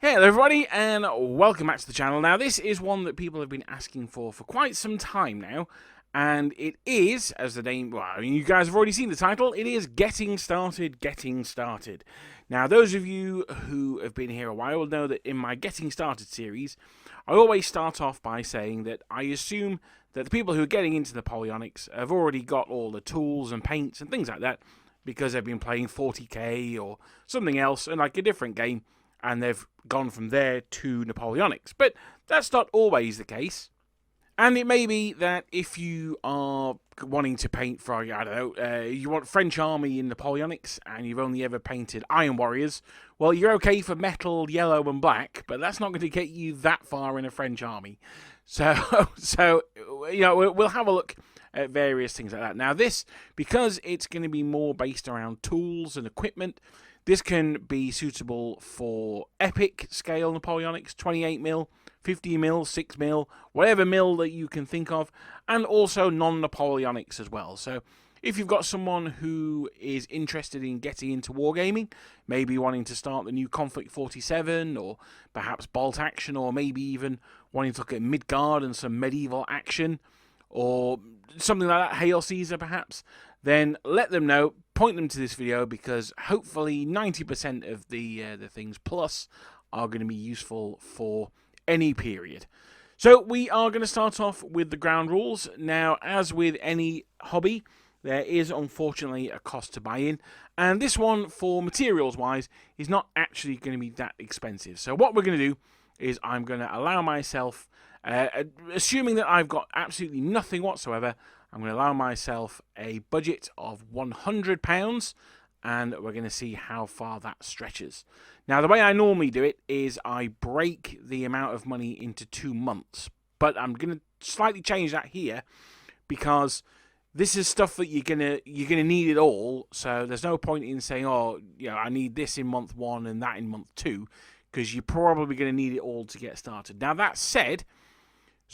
Hey hello everybody, and welcome back to the channel. Now this is one that people have been asking for quite some time now, and it is, as the name, well, I mean, you guys have already seen the title, it is Getting Started, Getting Started. Now those of you who have been here a while will know that in my Getting Started series, I always start off by saying that I assume that the people who are getting into Napoleonics have already got all the tools and paints and things like that, because they've been playing 40k or something else, and like a different game, and they've gone from there to Napoleonics. But that's not always the case. And it may be that if you are wanting to paint for, I don't know, you want French Army in Napoleonics, and you've only ever painted Iron Warriors, well, you're okay for metal, yellow, and black, but that's not going to get you that far in a French Army. So you know, we'll have a look at various things like that. Now this, because it's going to be more based around tools and equipment, this can be suitable for epic scale Napoleonics, 28mm, 50mm, 6mm, whatever mil that you can think of, and also non-Napoleonics as well. So if you've got someone who is interested in getting into wargaming, maybe wanting to start the new Conflict 47, or perhaps Bolt Action, or maybe even wanting to look at Midgard and some medieval action, or something like that, Hail Caesar perhaps, then let them know, point them to this video, because hopefully 90% of the things plus are going to be useful for any period. So we are going to start off with the ground rules. Now, as with any hobby, there is unfortunately a cost to buy in, and this one, for materials wise, is not actually going to be that expensive. So what we're going to do is I'm going to allow myself, assuming that I've got absolutely nothing whatsoever, I'm going to allow myself a budget of £100, and we're going to see how far that stretches. Now, the way I normally do it is I break the amount of money into 2 months, but I'm going to slightly change that here, because this is stuff that you're gonna need it all. So there's no point in saying, oh, you know, I need this in month 1 and that in month 2, because you're probably going to need it all to get started. Now that said,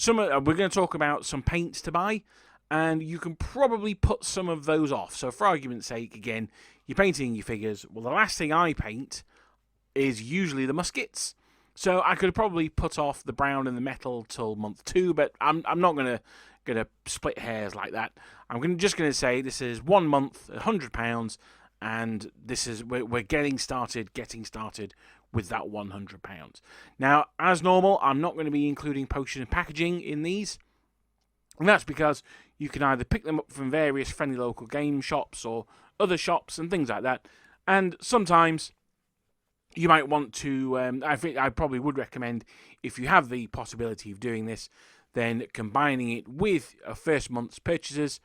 we're going to talk about some paints to buy, and you can probably put some of those off. So for argument's sake, again, you're painting your figures. Well, the last thing I paint is usually the muskets. So I could probably put off the brown and the metal till month 2, but I'm not going to split hairs like that. I'm just going to say this is 1 month, £100, and this is we're getting started with that £100. Now, as normal, I'm not going to be including potion and packaging in these, and that's because you can either pick them up from various friendly local game shops or other shops and things like that, and sometimes you might want to, I think I probably would recommend, if you have the possibility of doing this, then combining it with a first month's purchases,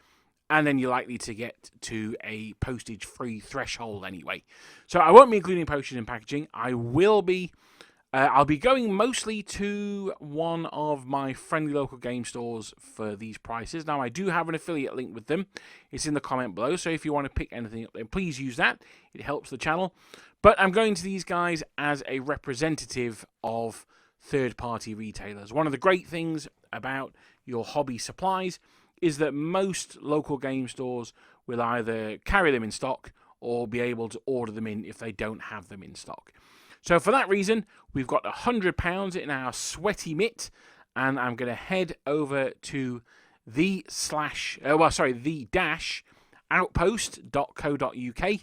and then you're likely to get to a postage-free threshold anyway. So I won't be including potion and packaging. I will be, I'll be going mostly to one of my friendly local game stores for these prices. Now, I do have an affiliate link with them. It's in the comment below, so if you want to pick anything up, then please use that. It helps the channel. But I'm going to these guys as a representative of third-party retailers. One of the great things about your hobby supplies is that most local game stores will either carry them in stock or be able to order them in if they don't have them in stock. So for that reason, we've got £100 in our sweaty mitt, and I'm going to head over to the outpost.co.uk,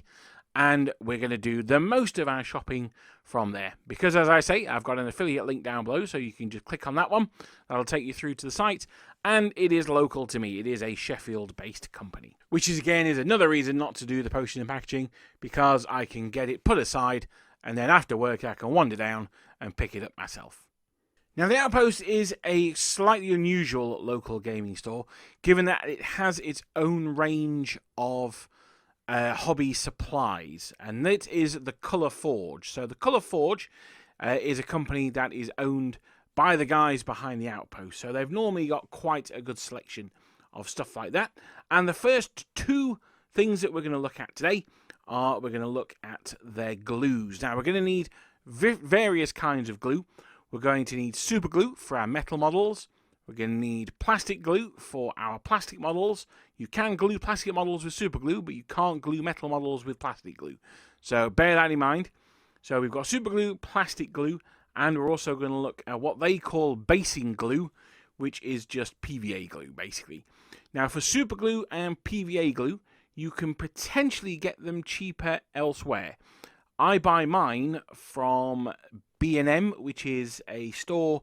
and we're going to do the most of our shopping from there. Because, as I say, I've got an affiliate link down below, so you can just click on that one. That'll take you through to the site, and it is local to me. It is a Sheffield-based company, which is another reason not to do the potion and packaging, because I can get it put aside, and then after work I can wander down and pick it up myself. Now, the Outpost is a slightly unusual local gaming store, given that it has its own range of hobby supplies, and it is the Colour Forge. So the Colour Forge is a company that is owned by the guys behind the Outpost, so they've normally got quite a good selection of stuff like that. And the first 2 things that we're going to look at today are, we're going to look at their glues. Now, we're going to need various kinds of glue. We're going to need super glue for our metal models. We're going to need plastic glue for our plastic models. You can glue plastic models with super glue, but you can't glue metal models with plastic glue. So bear that in mind. So we've got super glue, plastic glue, and we're also going to look at what they call basing glue, which is just PVA glue, basically. Now, for super glue and PVA glue, you can potentially get them cheaper elsewhere. I buy mine from B&M, which is a store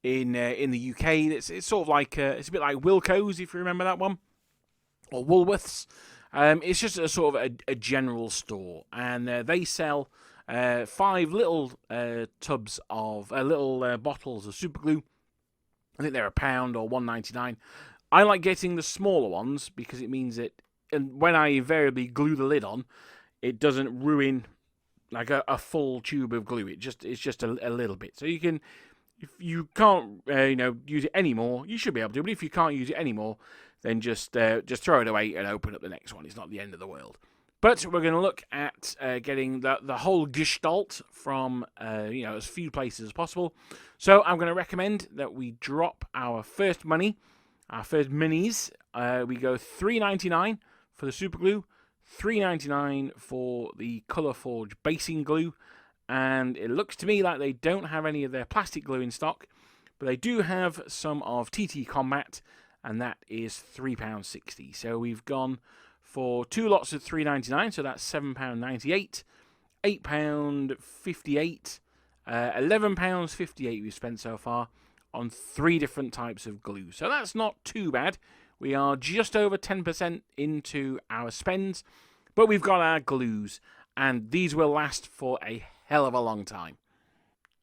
in the UK. It's sort of like it's a bit like Wilko's, if you remember that one, or Woolworths. It's just a sort of a general store, and they sell 5 little tubs of little bottles of super glue. I think they're £1 or £1.99. I like getting the smaller ones because it means that, and when I invariably glue the lid on, it doesn't ruin like a full tube of glue. It's just a little bit. So you can, if you can't use it anymore, you should be able to. But if you can't use it anymore, then just throw it away and open up the next one. It's not the end of the world. But we're going to look at getting the whole gestalt from as few places as possible. So I'm going to recommend that we drop our first money, our first minis. We go $3.99 for the super glue, $3.99 for the Colour Forge basing glue, and it looks to me like they don't have any of their plastic glue in stock, but they do have some of TT Combat, and that is £3.60. So we've gone for 2 lots of $3.99, so that's £7.98, £8.58, £11.58 we've spent so far on 3 different types of glue. So that's not too bad. We are just over 10% into our spends, but we've got our glues, and these will last for a hell of a long time.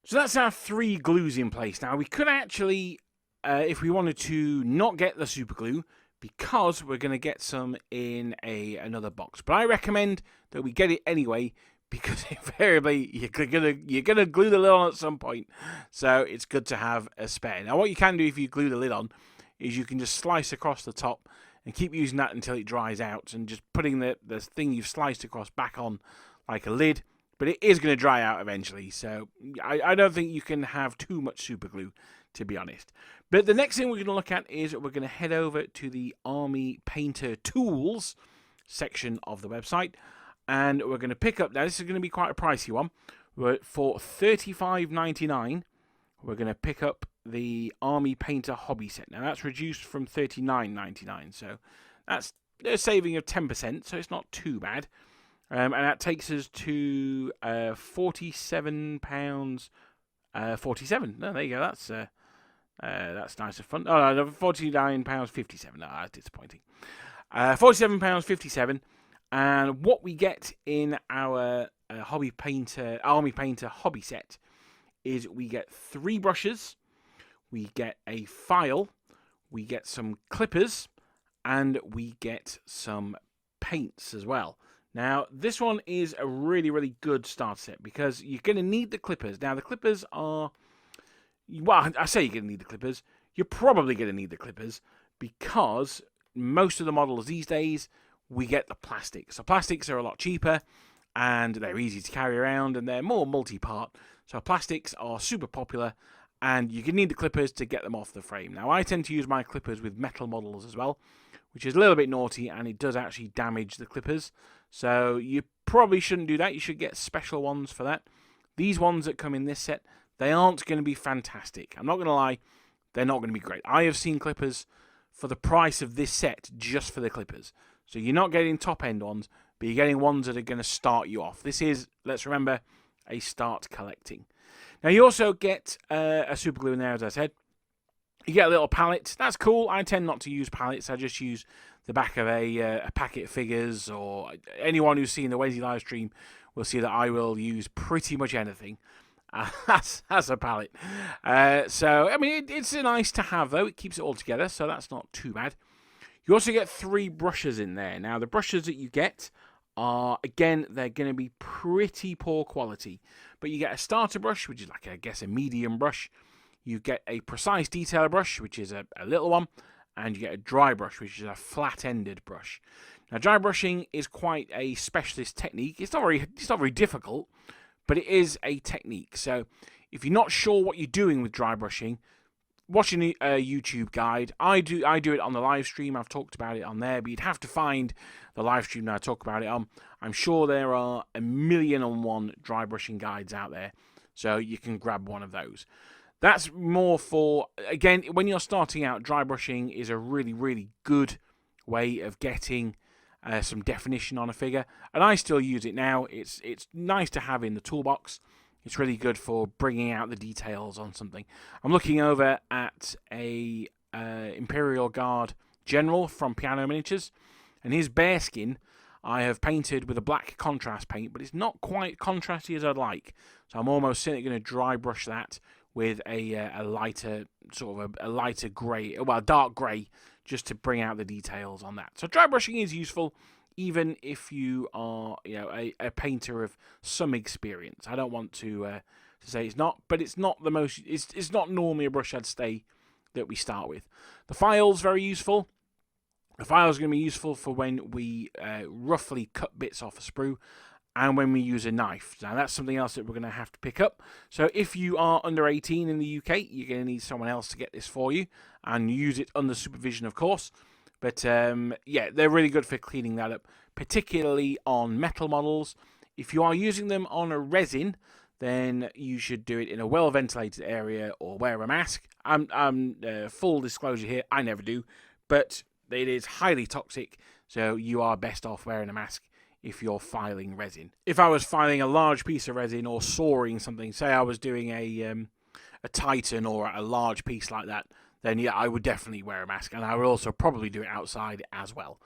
So that's our 3 glues in place. Now, we could actually, if we wanted to, not get the super glue, because we're going to get some in another box. But I recommend that we get it anyway, because invariably you're gonna glue the lid on at some point. So it's good to have a spare. Now, what you can do if you glue the lid on is you can just slice across the top and keep using that until it dries out, and just putting the thing you've sliced across back on like a lid. But it is going to dry out eventually, so I don't think you can have too much super glue, to be honest. But the next thing we're going to look at is we're going to head over to the Army Painter Tools section of the website, and we're going to pick up, now this is going to be quite a pricey one, but for $35.99 we're going to pick up the Army Painter Hobby Set. Now that's reduced from $39.99, so that's a saving of 10%, so it's not too bad. And that takes us to £47.47. No, there you go. That's nice and fun. Oh no, £49.57. No, that's disappointing. £47.57. And what we get in our Army Painter Hobby Set is we get 3 brushes, we get a file, we get some clippers, and we get some paints as well. Now, this one is a really, really good start set because you're going to need the clippers. Now, the clippers are, well, I say you're going to need the clippers. You're probably going to need the clippers because most of the models these days, we get the plastics. So plastics are a lot cheaper and they're easy to carry around and they're more multi-part. So plastics are super popular and you can need the clippers to get them off the frame. Now, I tend to use my clippers with metal models as well, which is a little bit naughty and it does actually damage the clippers. So you probably shouldn't do that. You should get special ones for that. These ones that come in this set, they aren't going to be fantastic. I'm not going to lie, they're not going to be great. I have seen clippers for the price of this set just for the clippers. So you're not getting top-end ones, but you're getting ones that are going to start you off. This is, let's remember, a start collecting. Now you also get a super glue in there, as I said. You get a little palette. That's cool. I tend not to use palettes. I just use the back of a packet of figures, or anyone who's seen the Wednesday live stream will see that I will use pretty much anything as a palette. So, I mean, it's nice to have, though. It keeps it all together, so that's not too bad. You also get 3 brushes in there. Now, the brushes that you get are, again, they're going to be pretty poor quality. But you get a starter brush, which is like, I guess, a medium brush. You get a precise detailer brush, which is a little one, and you get a dry brush, which is a flat-ended brush. Now, dry brushing is quite a specialist technique. It's not very difficult, but it is a technique. So, if you're not sure what you're doing with dry brushing, watching a YouTube guide. I do it on the live stream. I've talked about it on there, but you'd have to find the live stream that I talk about it on. I'm sure there are 1,000,001 dry brushing guides out there. So you can grab one of those. That's more for, again, when you're starting out, dry brushing is a really, really good way of getting some definition on a figure. And I still use it now. It's nice to have in the toolbox. It's really good for bringing out the details on something. I'm looking over at a Imperial Guard General from Piano Miniatures, and his bearskin I have painted with a black contrast paint, but it's not quite contrasty as I'd like. So I'm almost certainly going to dry brush that with a lighter, sort of a lighter grey, well, dark grey, just to bring out the details on that. So dry brushing is useful, even if you are, a painter of some experience. I don't want to say it's not, but it's not the most. It's not normally a brush I'd say that we start with. The file's very useful. The file is going to be useful for when we roughly cut bits off a sprue, and when we use a knife. Now, that's something else that we're going to have to pick up. So if you are under 18 in the UK, you're going to need someone else to get this for you, and use it under supervision, of course. But, yeah, they're really good for cleaning that up, particularly on metal models. If you are using them on a resin, then you should do it in a well-ventilated area or wear a mask. Full disclosure here, I never do, but it is highly toxic, so you are best off wearing a mask if you're filing resin. If I was filing a large piece of resin or sawing something, say I was doing a Titan or a large piece like that, then yeah, I would definitely wear a mask, and I would also probably do it outside as well.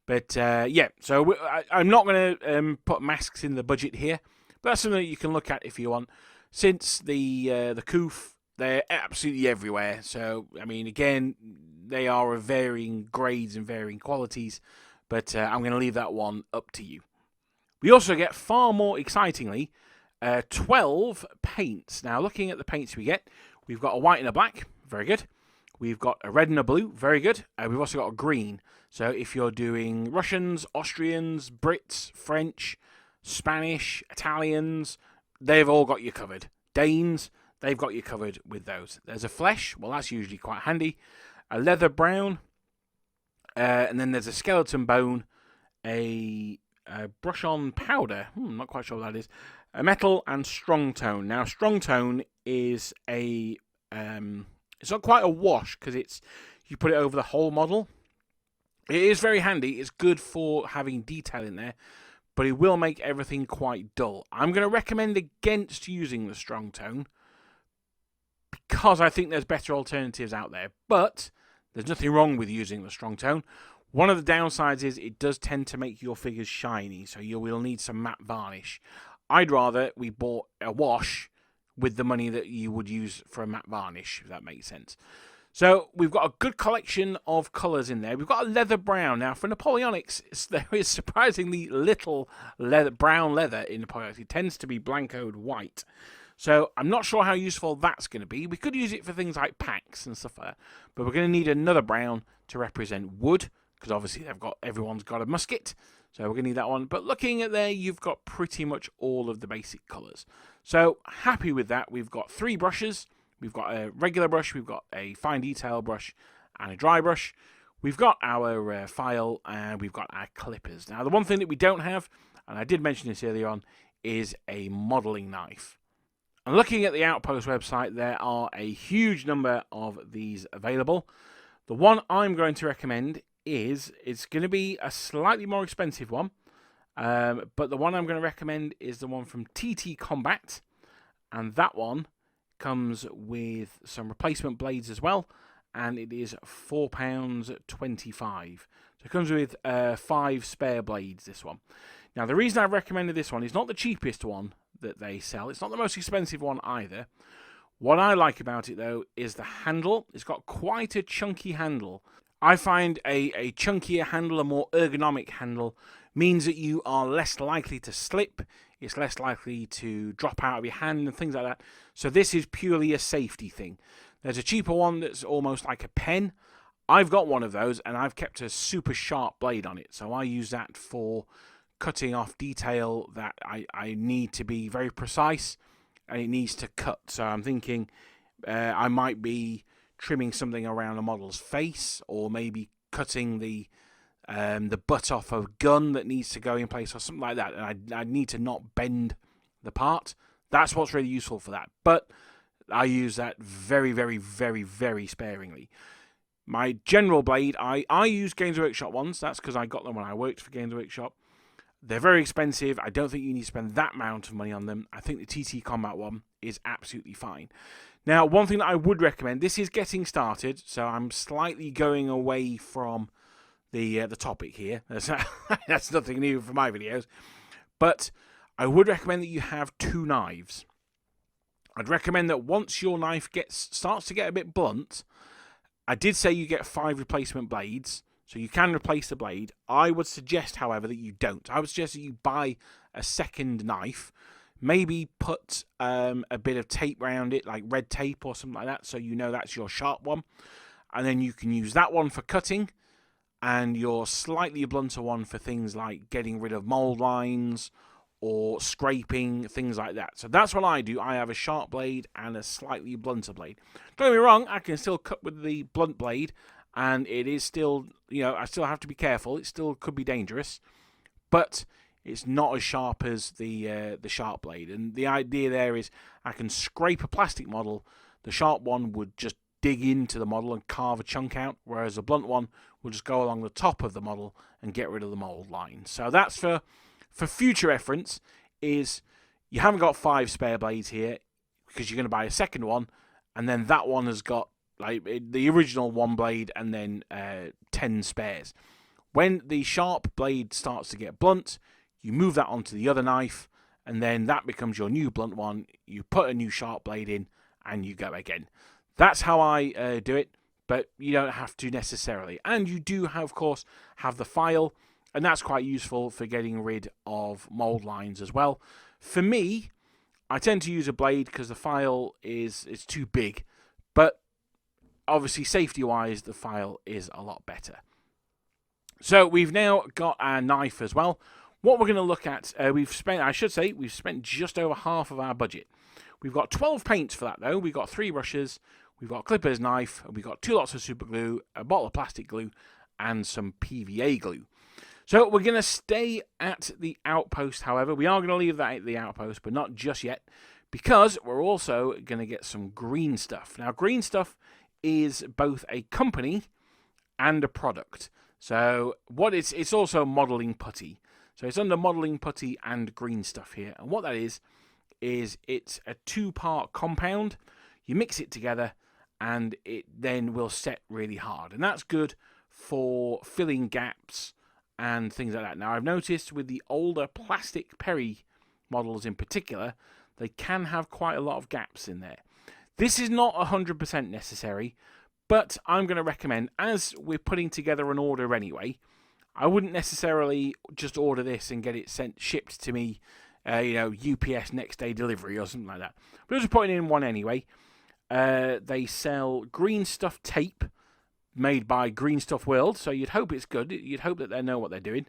But yeah, so I'm not going to put masks in the budget here, but that's something that you can look at if you want. Since the Koof, they're absolutely everywhere. So I mean, again, they are of varying grades and varying qualities, but I'm going to leave that one up to you. We also get, far more excitingly, 12 paints. Now, looking at the paints we get, we've got a white and a black, very good. We've got a red and a blue, very good. We've also got a green. So if you're doing Russians, Austrians, Brits, French, Spanish, Italians, they've all got you covered. Danes, they've got you covered with those. There's a flesh, well, that's usually quite handy. A leather brown, and then there's a skeleton bone, a brush on powder, not quite sure what that is, a metal, and strong tone. Now, strong tone is it's not quite a wash, because you put it over the whole model. It is very handy. It's good for having detail in there, but it will make everything quite dull. I'm going to recommend against using the strong tone, because I think there's better alternatives out there. But there's nothing wrong with using the strong tone. One of the downsides is it does tend to make your figures shiny, so you will need some matte varnish. I'd rather we bought a wash with the money that you would use for a matte varnish, if that makes sense. So we've got a good collection of colours in there. We've got a leather brown. Now, for Napoleonics, there is surprisingly little brown leather in Napoleonics. It tends to be blancoed white. So I'm not sure how useful that's going to be. We could use it for things like packs and stuff like that. But we're going to need another brown to represent wood, because obviously everyone's got a musket. So we're going to need that one. But looking at there, you've got pretty much all of the basic colours. So happy with that. We've got 3 brushes. We've got a regular brush, we've got a fine detail brush, and a dry brush. We've got our file, and we've got our clippers. Now, the one thing that we don't have, and I did mention this earlier on, is a modelling knife. And looking at the Outpost website, there are a huge number of these available. The one I'm going to recommend it's going to be a slightly more expensive one, but the one I'm going to recommend is the one from TT Combat, and that one comes with some replacement blades as well, and it is £4.25. So it comes with 5 spare blades, this one. Now, the reason I've recommended this one is not the cheapest one that they sell. It's not the most expensive one either. What I like about it, though, is the handle. It's got quite a chunky handle. I find a chunkier handle, a more ergonomic handle, means that you are less likely to slip. It's less likely to drop out of your hand and things like that. So this is purely a safety thing. There's a cheaper one that's almost like a pen. I've got one of those, and I've kept a super sharp blade on it. So I use that for cutting off detail that I need to be very precise, and it needs to cut. So I'm thinking I might be trimming something around a model's face, or maybe cutting the butt off a gun that needs to go in place, or something like that, and I need to not bend the part. That's what's really useful for that. But I use that very, very, very, very sparingly. My general blade, I use Games Workshop ones. That's because I got them when I worked for Games Workshop. They're very expensive. I don't think you need to spend that amount of money on them. I think the TT Combat one is absolutely fine. Now, one thing that I would recommend, this is getting started, so I'm slightly going away from the topic here. That's nothing new for my videos. But I would recommend that you have 2 knives. I'd recommend that once your knife starts to get a bit blunt, I did say you get 5 replacement blades, so you can replace the blade. I would suggest, however, that you don't. I would suggest that you buy a second knife. Maybe put a bit of tape around it, like red tape or something like that, so you know that's your sharp one. And then you can use that one for cutting, and your slightly blunter one for things like getting rid of mold lines or scraping, things like that. So that's what I do. I have a sharp blade and a slightly blunter blade. Don't get me wrong, I can still cut with the blunt blade, and it is still, I still have to be careful. It still could be dangerous, but it's not as sharp as the sharp blade. And the idea there is I can scrape a plastic model. The sharp one would just dig into the model and carve a chunk out, whereas the blunt one will just go along the top of the model and get rid of the mold line. So that's for future reference, is you haven't got 5 spare blades here because you're going to buy a second one, and then that one has got like the original 1 blade and then 10 spares. When the sharp blade starts to get blunt, you move that onto the other knife, and then that becomes your new blunt one. You put a new sharp blade in, and you go again. That's how I do it, but you don't have to necessarily. And you do, of course, have the file, and that's quite useful for getting rid of mold lines as well. For me, I tend to use a blade because the file is too big, but obviously safety-wise, the file is a lot better. So we've now got our knife as well. What we're going to look at, we've spent just over half of our budget. We've got 12 paints for that though. We've got 3 brushes, we've got clippers, knife, and we've got 2 lots of super glue, a bottle of plastic glue, and some PVA glue. So we're going to stay at the outpost, however. We are going to leave that at the outpost, but not just yet, because we're also going to get some green stuff. Now, green stuff is both a company and a product. So what it's also modelling putty. So it's under modelling putty and green stuff here. And what that is it's a 2-part compound. You mix it together, and it then will set really hard. And that's good for filling gaps and things like that. Now, I've noticed with the older plastic Perry models in particular, they can have quite a lot of gaps in there. This is not 100% necessary, but I'm going to recommend, as we're putting together an order anyway, I wouldn't necessarily just order this and get it shipped to me, UPS next day delivery or something like that. But I'm just putting in one anyway. They sell green stuff tape made by Green Stuff World, so you'd hope it's good. You'd hope that they know what they're doing.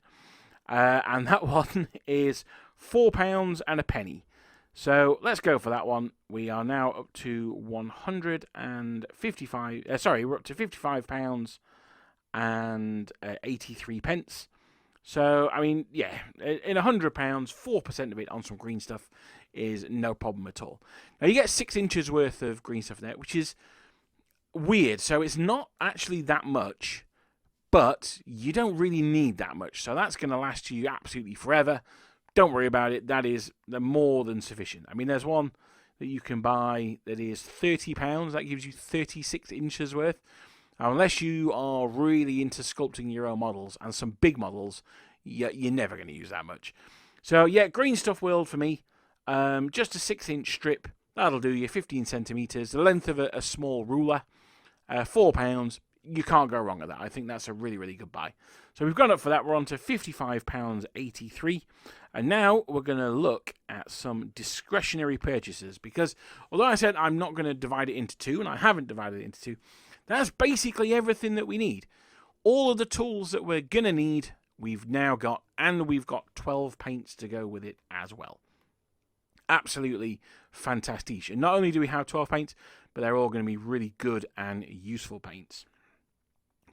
And that one is £4 and a penny. So let's go for that one. We are now up to 155. We're up to £55 and 83 pence. So I mean, yeah, in £100, 4% of it on some green stuff is no problem at all. Now you get 6 inches worth of green stuff there, which is weird. So it's not actually that much, but you don't really need that much. So that's going to last you absolutely forever. Don't worry about it. That is more than sufficient. I mean, there's one that you can buy that is £30. That gives you 36 inches worth. Now, unless you are really into sculpting your own models and some big models, you're never going to use that much. So, yeah, Green Stuff World for me. Just a 6-inch strip. That'll do you, 15 centimetres. The length of a small ruler. £4. You can't go wrong with that. I think that's a really, really good buy. So we've gone up for that. We're on to £55.83. And now we're going to look at some discretionary purchases. Because although I said I'm not going to divide it into 2, and I haven't divided it into 2, that's basically everything that we need. All of the tools that we're going to need, we've now got. And we've got 12 paints to go with it as well. Absolutely fantastic. And not only do we have 12 paints, but they're all going to be really good and useful paints.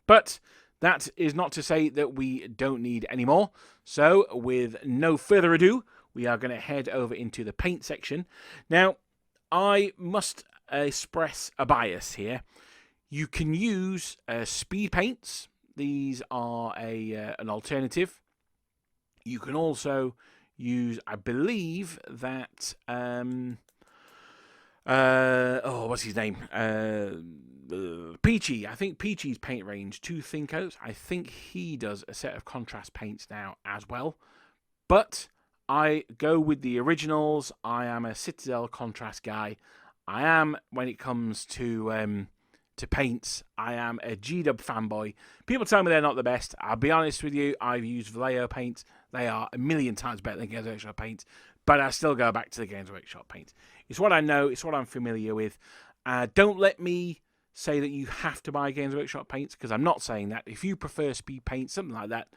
But that is not to say that we don't need any more. So with no further ado, we are going to head over into the paint section. Now, I must express a bias here. You can use speed paints. These are an alternative. You can also use, I believe that what's his name? Peachy. I think Peachy's paint range, Two Thin Coats. I think he does a set of contrast paints now as well. But I go with the originals. I am a Citadel contrast guy. I am, when it comes to paints, I am a G-Dub fanboy. People tell me they're not the best. I'll be honest with you, I've used Vallejo paints. They are a million times better than Games Workshop paints, but I still go back to the Games Workshop paints. It's what I know, it's what I'm familiar with. Don't let me say that you have to buy Games Workshop paints, because I'm not saying that. If you prefer speed paint, something like that,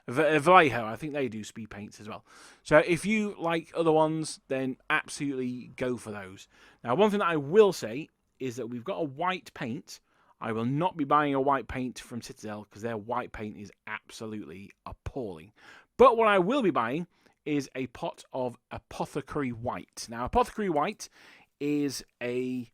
Vallejo, I think they do speed paints as well. So if you like other ones, then absolutely go for those. Now, one thing that I will say is that we've got a white paint. I will not be buying a white paint from Citadel because their white paint is absolutely appalling. But what I will be buying is a pot of Apothecary White. Now, Apothecary White is a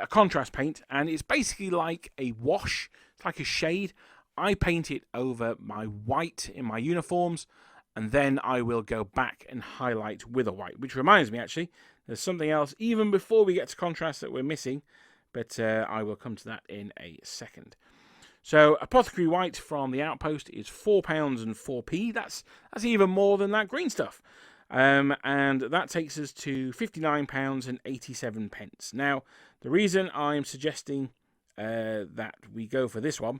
contrast paint, and it's basically like a wash. It's like a shade. I paint it over my white in my uniforms, and then I will go back and highlight with a white. Which reminds me, actually, there's something else even before we get to contrast that we're missing, but I will come to that in a second. So Apothecary White from the Outpost is £4 and 4p. That's even more than that green stuff. And that takes us to £59 and 87 pence. Now, the reason I'm suggesting that we go for this one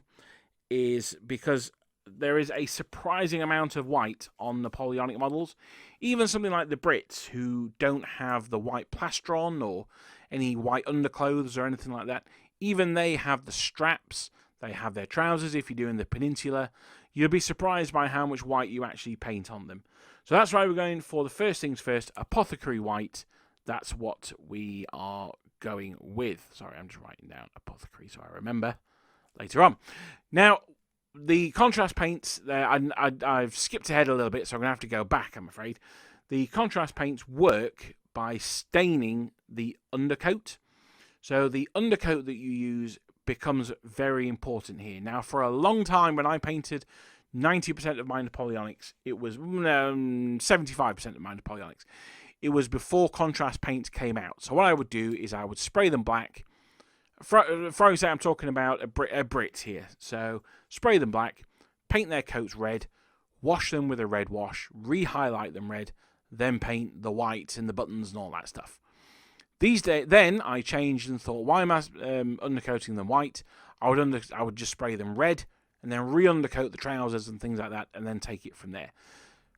is because there is a surprising amount of white on Napoleonic models. Even something like the Brits, who don't have the white plastron or any white underclothes or anything like that, even they have the straps, they have their trousers. If you're doing the Peninsula, you'll be surprised by how much white you actually paint on them. So that's why we're going for the first things first, Apothecary White. That's what we are going with. Sorry, I'm just writing down Apothecary so I remember later on. Now, the contrast paints, I've skipped ahead a little bit, so I'm going to have to go back, I'm afraid. The contrast paints work by staining the undercoat. So the undercoat that you use becomes very important here. Now, for a long time, when I painted 90% of my Napoleonics, it was 75% of my Napoleonics. It was before contrast paints came out. So what I would do is I would spray them black. For example, I'm talking about a Brit here. So spray them black, paint their coats red, wash them with a red wash, re-highlight them red, then paint the whites and the buttons and all that stuff. These days, then I changed and thought, why am I undercoating them white? I would just spray them red and then re-undercoat the trousers and things like that, and then take it from there.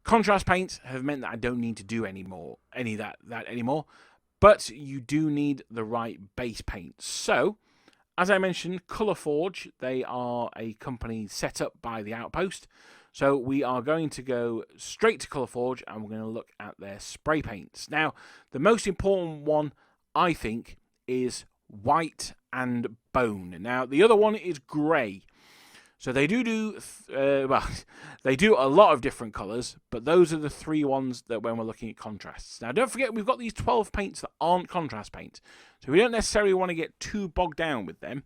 Contrast paints have meant that I don't need to do any of that anymore. But you do need the right base paint. So, as I mentioned, Colourforge, they are a company set up by the Outpost. So we are going to go straight to Colourforge and we're going to look at their spray paints. Now, the most important one, I think, is white and bone. Now, the other one is grey. So they do they do a lot of different colours, but those are the three ones that when we're looking at contrasts. Now, don't forget, we've got these 12 paints that aren't contrast paints, so we don't necessarily want to get too bogged down with them,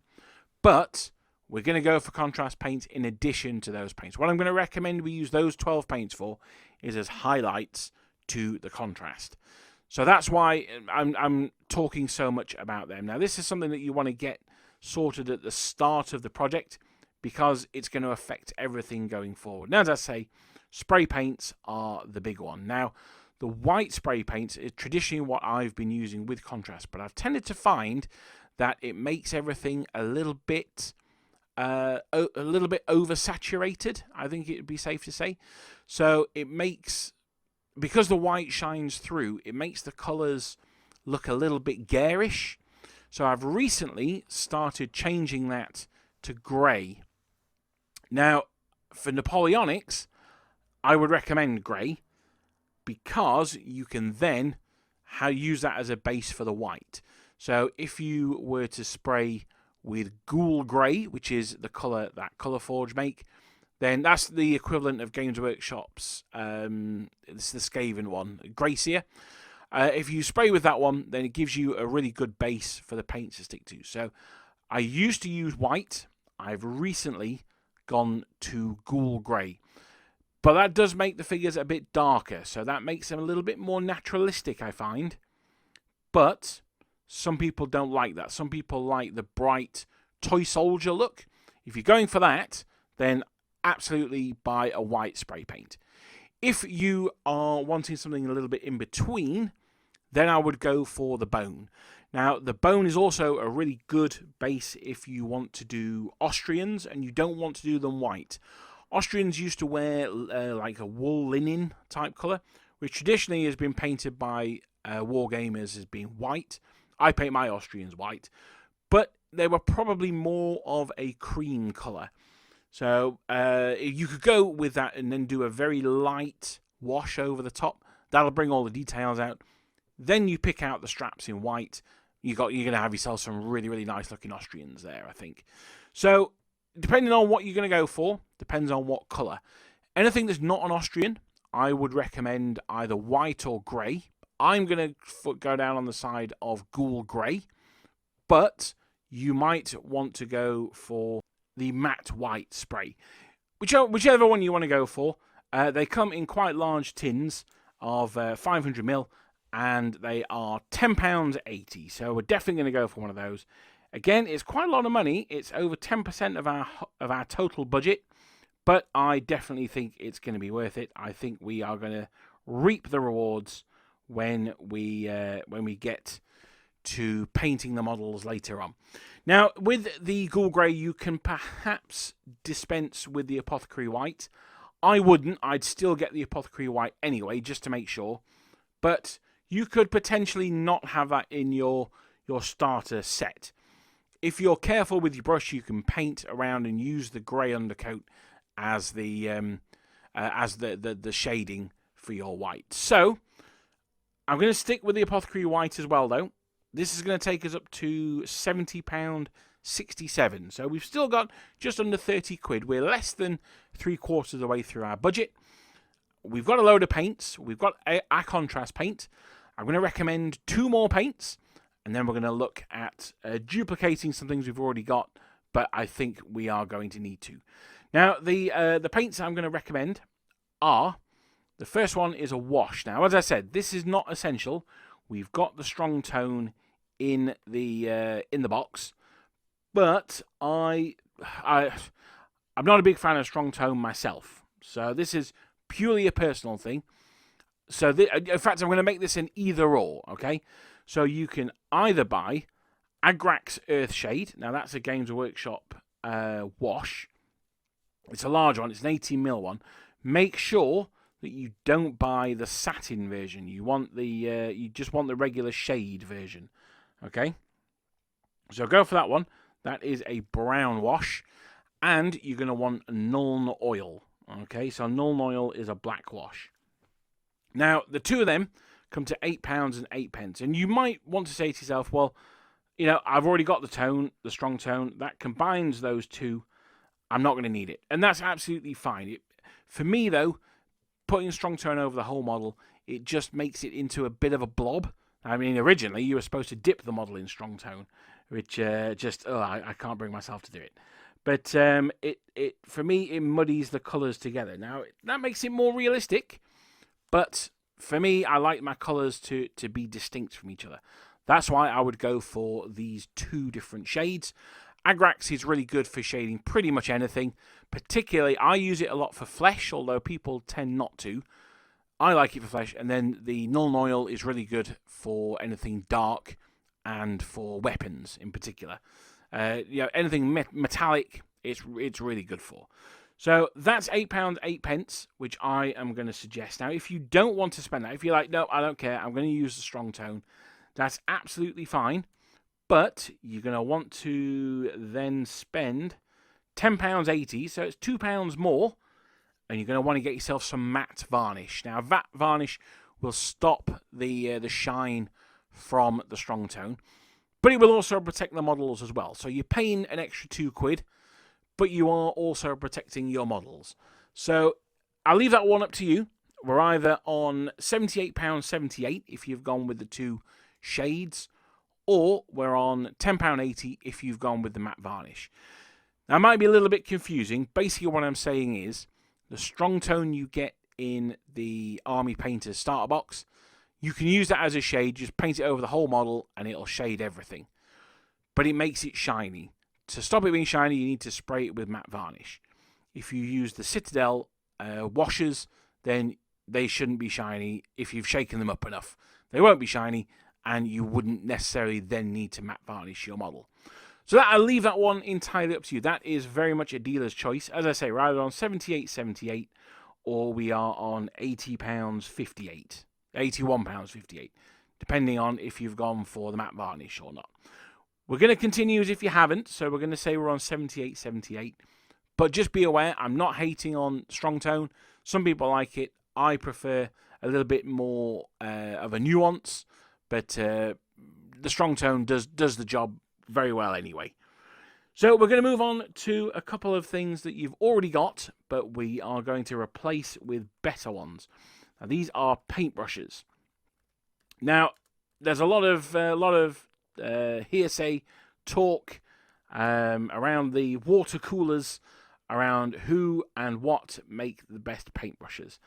but we're going to go for contrast paints in addition to those paints. What I'm going to recommend we use those 12 paints for is as highlights to the contrast. So that's why I'm talking so much about them. Now, this is something that you want to get sorted at the start of the project, because it's going to affect everything going forward. Now, as I say, spray paints are the big one. Now, the white spray paints is traditionally what I've been using with contrast, but I've tended to find that it makes everything a little bit oversaturated, I think it would be safe to say. So it makes, because the white shines through, it makes the colours look a little bit garish. So I've recently started changing that to grey. Now, for Napoleonics, I would recommend grey because you can then use that as a base for the white. So if you were to spray with Ghoul Grey, which is the colour that Colourforge make, then that's the equivalent of Games Workshop's, it's the Skaven one, Gracia. If you spray with that one, then it gives you a really good base for the paint to stick to. So I used to use white. I've recently gone to ghoul grey. But that does make the figures a bit darker, so that makes them a little bit more naturalistic, I find. But some people don't like that. Some people like the bright toy soldier look. If you're going for that, then absolutely buy a white spray paint. If you are wanting something a little bit in between, then I would go for the bone. Now, the bone is also a really good base if you want to do Austrians and you don't want to do them white. Austrians used to wear like a wool linen type colour, which traditionally has been painted by Wargamers as being white. I paint my Austrians white, but they were probably more of a cream colour. So you could go with that and then do a very light wash over the top. That'll bring all the details out. Then you pick out the straps in white. You're going to have yourself some really, really nice looking Austrians there, I think. So depending on what you're going to go for, depends on what colour. Anything that's not an Austrian, I would recommend either white or grey. I'm going to go down on the side of ghoul grey, but you might want to go for the matte white spray. Whichever one you want to go for. They come in quite large tins of 500ml, and they are £10.80. So we're definitely going to go for one of those. Again, it's quite a lot of money. It's over 10% of our total budget, but I definitely think it's going to be worth it. I think we are going to reap the rewards when we get to painting the models later on. Now, with the ghoul grey, you can perhaps dispense with the apothecary white. I wouldn't. I'd still get the apothecary white anyway, just to make sure. But you could potentially not have that in your starter set. If you're careful with your brush, you can paint around and use the grey undercoat as the shading for your white. So I'm going to stick with the apothecary white as well, though. This is going to take us up to £70.67. So we've still got just under 30 quid. We're less than 3/4 of the way through our budget. We've got a load of paints. We've got our contrast paint. I'm going to recommend 2 more paints, and then we're going to look at duplicating some things we've already got, but I think we are going to need to. Now, the paints I'm going to recommend are, the first one is a wash. Now, as I said, this is not essential. We've got the strong tone in the box, but I'm not a big fan of strong tone myself. So this is purely a personal thing. So in fact, I'm going to make this an either or. Okay, so you can either buy Agrax Earthshade. Now that's a Games Workshop wash. It's a large one. It's an 18mm one. Make sure that you don't buy the satin version. You want you just want the regular shade version. Okay, so go for that one. That is a brown wash, and you're going to want Nuln Oil. Okay, so Nuln Oil is a black wash. Now the two of them come to £8.08, and you might want to say to yourself, well, you know, I've already got the tone, the strong tone that combines those two. I'm not going to need it, and that's absolutely fine. For me though, putting strong tone over the whole model, it just makes it into a bit of a blob. I mean, originally you were supposed to dip the model in strong tone, which I can't bring myself to do it. But for me, it muddies the colours together. Now that makes it more realistic, but for me, I like my colours to be distinct from each other. That's why I would go for these 2 different shades. Agrax is really good for shading pretty much anything. Particularly, I use it a lot for flesh, although people tend not to. I like it for flesh. And then the Nuln Oil is really good for anything dark and for weapons in particular. Anything metallic, it's really good for. So that's £8.08, which I am going to suggest. Now, if you don't want to spend that, if you're like, no, I don't care, I'm going to use the strong tone, that's absolutely fine. But you're going to want to then spend £10.80, so it's £2 more, and you're going to want to get yourself some matte varnish. Now, matte varnish will stop the shine from the strong tone, but it will also protect the models as well. So you're paying an extra £2, but you are also protecting your models. So I'll leave that one up to you. We're either on £78.78 if you've gone with the 2 shades, or we're on £10.80 if you've gone with the matte varnish. Now, it might be a little bit confusing. Basically, what I'm saying is the strong tone you get in the Army Painter starter box, you can use that as a shade, just paint it over the whole model, and it'll shade everything. But it makes it shiny. To stop it being shiny, you need to spray it with matte varnish. If you use the Citadel washers, then they shouldn't be shiny if you've shaken them up enough. They won't be shiny, and you wouldn't necessarily then need to matte varnish your model. So I'll leave that one entirely up to you. That is very much a dealer's choice. As I say, we're either on £78.78 or we are on £80.58, £81.58, depending on if you've gone for the matte varnish or not. We're going to continue as if you haven't, so we're going to say we're on £78.78. But just be aware, I'm not hating on strong tone. Some people like it. I prefer a little bit more of a nuance, but the strong tone does the job very well anyway. So we're going to move on to a couple of things that you've already got, but we are going to replace with better ones. Now, these are paintbrushes. Now, there's a lot of hearsay talk around the water coolers, around who and what make the best paintbrushes.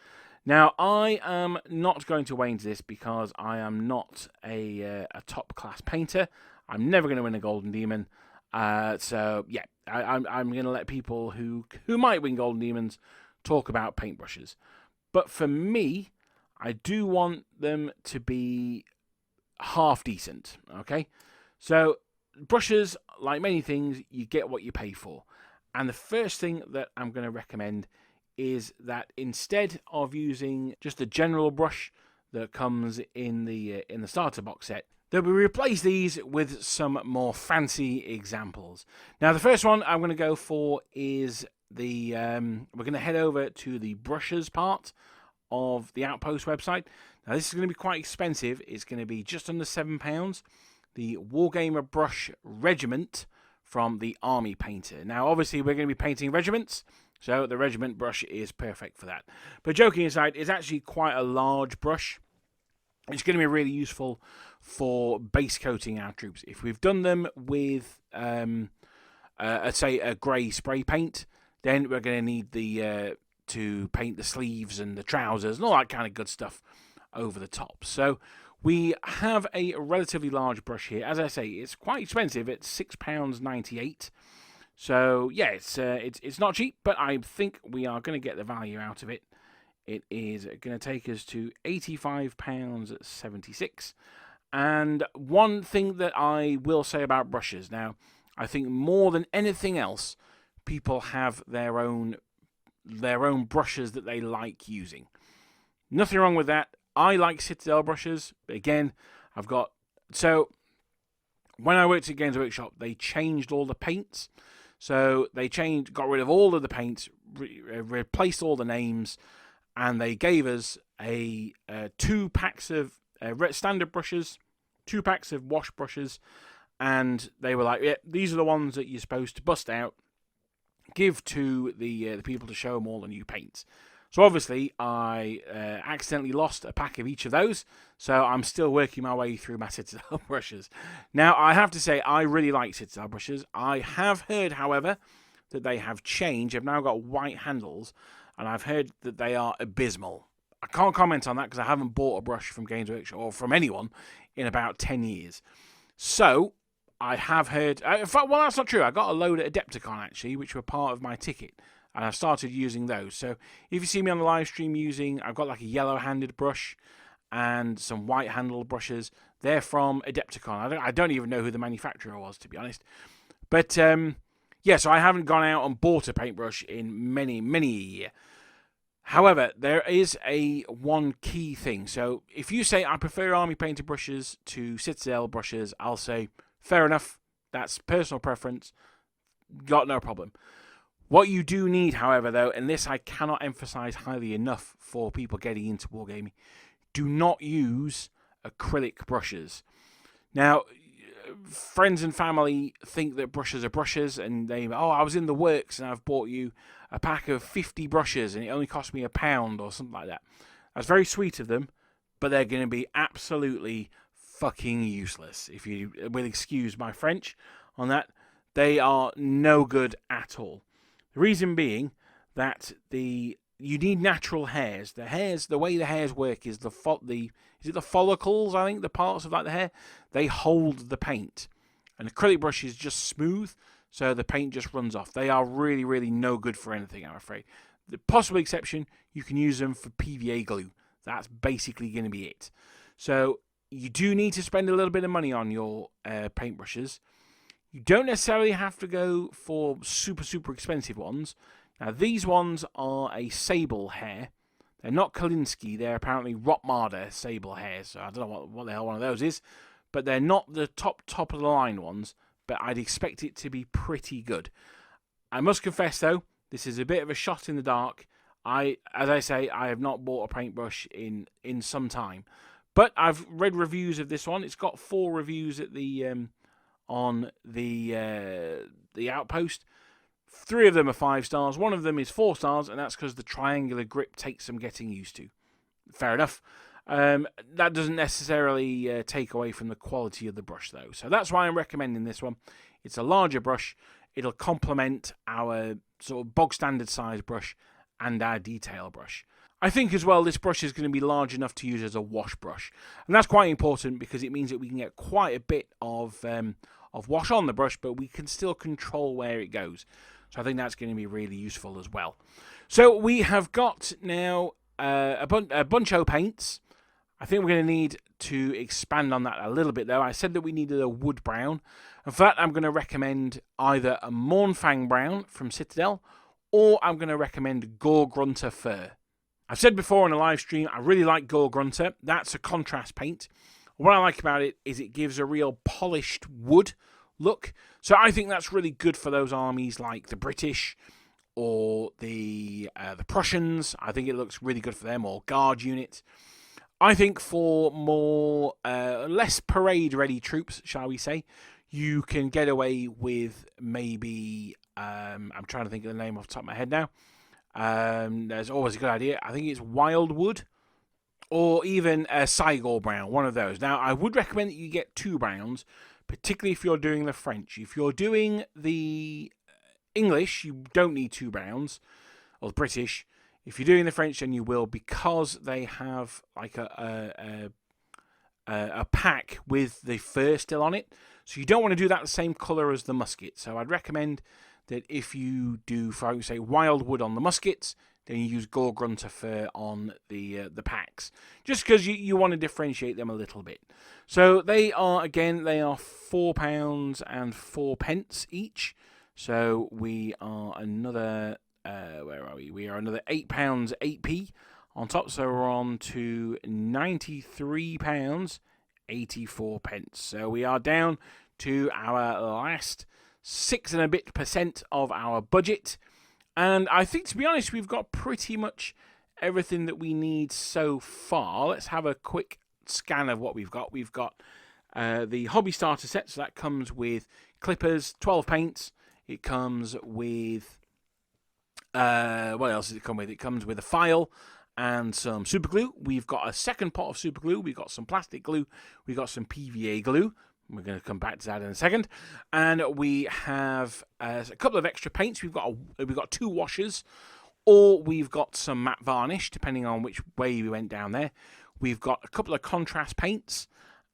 Now, I am not going to weigh into this because I am not a top-class painter. I'm never going to win a Golden Demon. So, yeah, I'm going to let people who might win Golden Demons talk about paintbrushes. But for me, I do want them to be half decent, okay? So, brushes, like many things, you get what you pay for. And the first thing that I'm going to recommend is that instead of using just a general brush that comes in the starter box set, that we replace these with some more fancy examples. Now, the first one I'm going to go for is we're going to head over to the brushes part of the Outpost website. Now, this is going to be quite expensive. It's going to be just under £7. The Wargamer Brush Regiment from the Army Painter. Now, obviously, we're going to be painting regiments, so the regiment brush is perfect for that. But joking aside, it's actually quite a large brush. It's going to be really useful for base coating our troops. If we've done them with, say, a grey spray paint, then we're going to need to paint the sleeves and the trousers and all that kind of good stuff over the top. So we have a relatively large brush here. As I say, it's quite expensive. It's £6.98. So yeah, it's not cheap, but I think we are going to get the value out of it. It is going to take us to £85.76. And one thing that I will say about brushes, now, I think more than anything else, people have their own brushes that they like using. Nothing wrong with that. I like Citadel brushes. Again, so when I worked at Games Workshop, they changed all the paints. So they got rid of all of the paints, replaced all the names, and they gave us 2 packs of standard brushes, 2 packs of wash brushes, and they were like, yeah, these are the ones that you're supposed to bust out, give to the people to show them all the new paints. So obviously, I accidentally lost a pack of each of those, so I'm still working my way through my Citadel brushes. Now, I have to say, I really like Citadel brushes. I have heard, however, that they have changed. They've now got white handles, and I've heard that they are abysmal. I can't comment on that because I haven't bought a brush from Games Workshop or from anyone in about 10 years. So, I have heard... in fact, well, that's not true. I got a load at Adepticon, actually, which were part of my ticket. And I've started using those. So if you see me on the live stream I've got like a yellow-handed brush and some white-handled brushes. They're from Adepticon. I don't even know who the manufacturer was, to be honest. But, yeah, so I haven't gone out and bought a paintbrush in many, many a year. However, there is one key thing. So if you say, I prefer Army Painter brushes to Citadel brushes, I'll say, fair enough. That's personal preference. Got no problem. What you do need, however, though, and this I cannot emphasize highly enough for people getting into wargaming, do not use acrylic brushes. Now, friends and family think that brushes are brushes, and they, oh, I was in the works and I've bought you a pack of 50 brushes and it only cost me £1 or something like that. That's very sweet of them, but they're going to be absolutely fucking useless. If you will excuse my French on that, they are no good at all. The reason being that you need natural hairs. The way the hairs work is is it the follicles? I think the parts of like the hair, they hold the paint. An acrylic brush is just smooth, so the paint just runs off. They are really, really no good for anything, I'm afraid. The possible exception, you can use them for PVA glue. That's basically going to be it. So you do need to spend a little bit of money on your paintbrushes. You don't necessarily have to go for super, super expensive ones. Now, these ones are a sable hair. They're not Kolinsky. They're apparently Rotmarder sable hairs. So I don't know what the hell one of those is. But they're not the top of the line ones. But I'd expect it to be pretty good. I must confess, though, this is a bit of a shot in the dark. As I say, I have not bought a paintbrush in some time. But I've read reviews of this one. It's got 4 reviews at on the Outpost. 3 of them are 5 stars. 1 of them is 4 stars, and that's because the triangular grip takes some getting used to. Fair enough. That doesn't necessarily take away from the quality of the brush, though. So that's why I'm recommending this one. It's a larger brush. It'll complement our sort of bog standard size brush and our detail brush. I think as well this brush is going to be large enough to use as a wash brush. And that's quite important because it means that we can get quite a bit of wash on the brush, but we can still control where it goes. So I think that's going to be really useful as well. So we have got now a bunch of paints. I think we're going to need to expand on that a little bit, though. I said that we needed a wood brown. And for that, I'm going to recommend either a Mornfang brown from Citadel, or I'm going to recommend Gore Grunter fur. I've said before on a live stream, I really like Gore Grunter. That's a contrast paint. What I like about it is it gives a real polished wood look. So I think that's really good for those armies like the British or the Prussians. I think it looks really good for them, or guard units. I think for more less parade-ready troops, shall we say, you can get away with maybe I'm trying to think of the name off the top of my head now. There's always a good idea. I think it's Wildwood, or even a Cygor brown, one of those. Now, I would recommend that you get 2 browns, particularly if you're doing the French. If you're doing the English, you don't need 2 browns, or the British. If you're doing the French, then you will, because they have like a pack with the fur still on it. So you don't want to do that the same colour as the musket. So I'd recommend that if you do, for example, say Wildwood on the muskets, then you use Gore Grunter fur on the packs, just because you want to differentiate them a little bit. So they are £4 and 4 pence each. So we are another where are we? We are another £8 8p on top. So we're on to £93 84 pence. So we are down to our last 6 and a bit % of our budget. And I think, to be honest, we've got pretty much everything that we need so far. Let's have a quick scan of what we've got. We've got the hobby starter set, so that comes with clippers, 12 paints. It comes with what else does it come with? It comes with a file and some super glue. We've got a second pot of super glue. We've got some plastic glue. We've got some PVA glue. We're going to come back to that in a second. And we have a couple of extra paints. We've got 2 washers, or we've got some matte varnish, depending on which way we went down there. We've got a couple of contrast paints,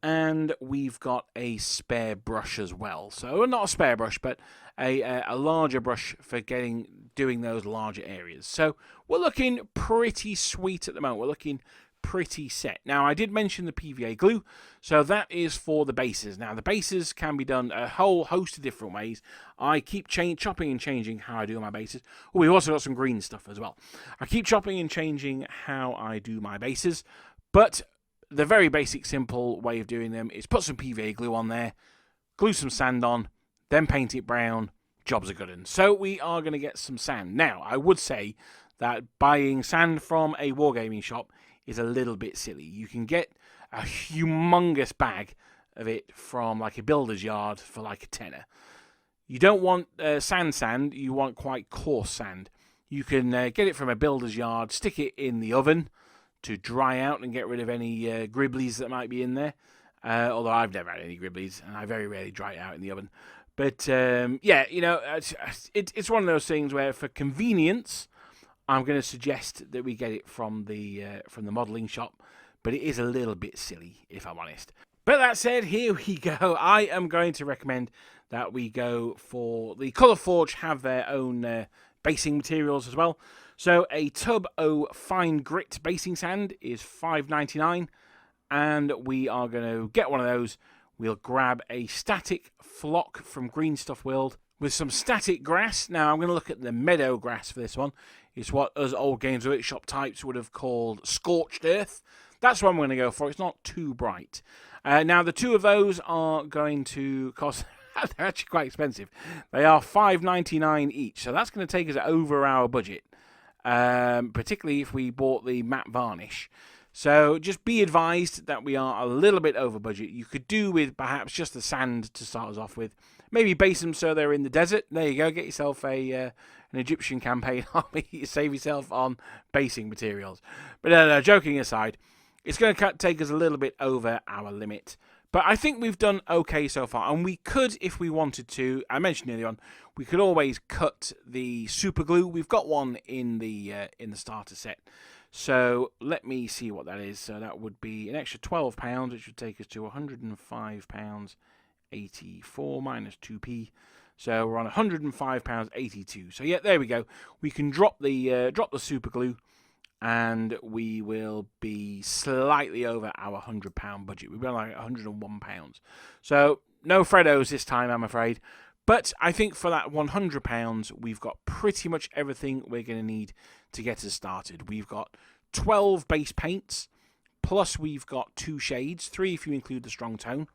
and we've got a spare brush as well. So not a spare brush, but a larger brush for doing those larger areas. So we're looking pretty sweet at the moment. We're looking pretty set. Now, I did mention the PVA glue, so that is for the bases. Now, the bases can be done a whole host of different ways. I keep chopping and changing how I do my bases. Oh, we've also got some green stuff as well. I keep chopping and changing how I do my bases, but the very basic, simple way of doing them is put some PVA glue on there, glue some sand on, then paint it brown. Job's a good one. So we are going to get some sand. Now, I would say that buying sand from a wargaming shop is a little bit silly. You can get a humongous bag of it from like a builder's yard for like a tenner. You don't want sand, you want quite coarse sand. You can get it from a builder's yard, stick it in the oven to dry out and get rid of any gribblies that might be in there. Although I've never had any gribblies, and I very rarely dry it out in the oven. But yeah, you know, it's one of those things where, for convenience, I'm going to suggest that we get it from the modelling shop. But it is a little bit silly, if I'm honest. But that said, here we go. I am going to recommend that we go for the Colour Forge. Have their own basing materials as well. So a tub of fine grit basing sand is $5.99, and we are going to get one of those. We'll grab a static flock from Green Stuff World with some static grass. Now I'm going to look at the meadow grass for this one. It's what us old Games Workshop types would have called scorched earth. That's what I'm going to go for. It's not too bright. Now the two of those are going to cost. They're actually quite expensive. They are $5.99 each, so that's going to take us over our budget, particularly if we bought the matte varnish. So just be advised that we are a little bit over budget. You could do with perhaps just the sand to start us off with. Maybe base them so they're in the desert. There you go. Get yourself an Egyptian campaign army. Save yourself on basing materials. But no, joking aside, it's going to take us a little bit over our limit. But I think we've done okay so far. And we could, if we wanted to, I mentioned earlier on, we could always cut the super glue. We've got one in the starter set. So let me see what that is. So that would be an extra £12, which would take us to £105.84 minus 2p. So we're on £105.82. So yeah, there we go. We can drop the super glue, and we will be slightly over our £100 budget. We've been like £101. So no Freddos this time, I'm afraid. But I think for that £100, we've got pretty much everything we're going to need to get us started. We've got 12 base paints, plus we've got 2 shades, 3 if you include the strong tone.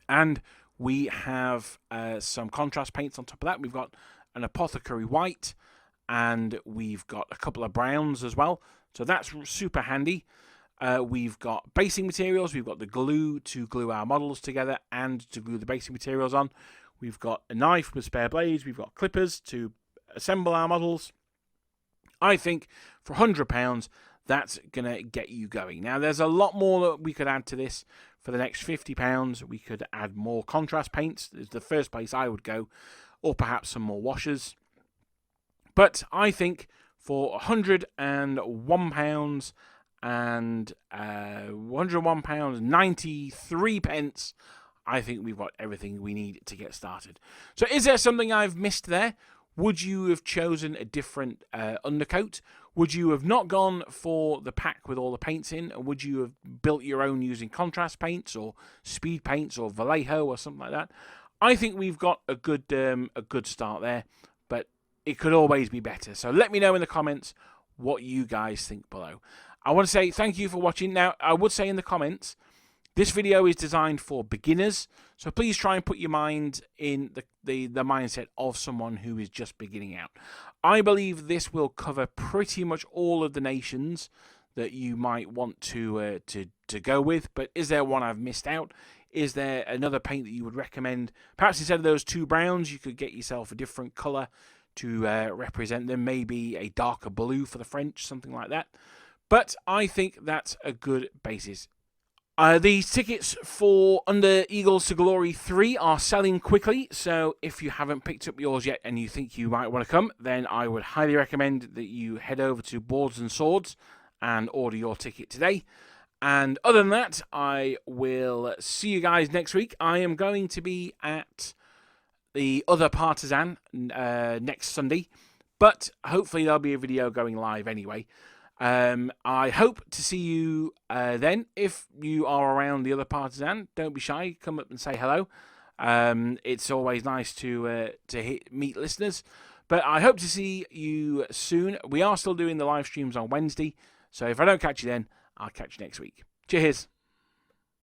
And we have some contrast paints on top of that. We've got an apothecary white, and we've got a couple of browns as well. So that's super handy. We've got basing materials. We've got the glue to glue our models together and to glue the basing materials on. We've got a knife with spare blades. We've got clippers to assemble our models. I think for £100, that's going to get you going. Now, there's a lot more that we could add to this. For the next £50, we could add more contrast paints. It's the first place I would go, or perhaps some more washers. But I think for £101 and £101.93, I think we've got everything we need to get started. So is there something I've missed there? Would you have chosen a different undercoat? Would you have not gone for the pack with all the paints in? Or would you have built your own using contrast paints or speed paints or Vallejo or something like that? I think we've got a good start there, but it could always be better. So let me know in the comments what you guys think below. I want to say thank you for watching. Now, I would say in the comments, this video is designed for beginners, so please try and put your mind in the mindset of someone who is just beginning out. I believe this will cover pretty much all of the nations that you might want to go with, but is there one I've missed out? Is there another paint that you would recommend? Perhaps instead of those 2 browns, you could get yourself a different colour to represent them, maybe a darker blue for the French, something like that. But I think that's a good basis. These tickets for Under Eagles to Glory 3 are selling quickly, so if you haven't picked up yours yet and you think you might want to come, then I would highly recommend that you head over to Boards and Swords and order your ticket today. And other than that, I will see you guys next week. I am going to be at the other Partisan next Sunday, but hopefully there'll be a video going live anyway. I hope to see you then. If you are around the other Partisan, don't be shy. Come up and say hello. It's always nice to meet listeners. But I hope to see you soon. We are still doing the live streams on Wednesday. So if I don't catch you then, I'll catch you next week. Cheers.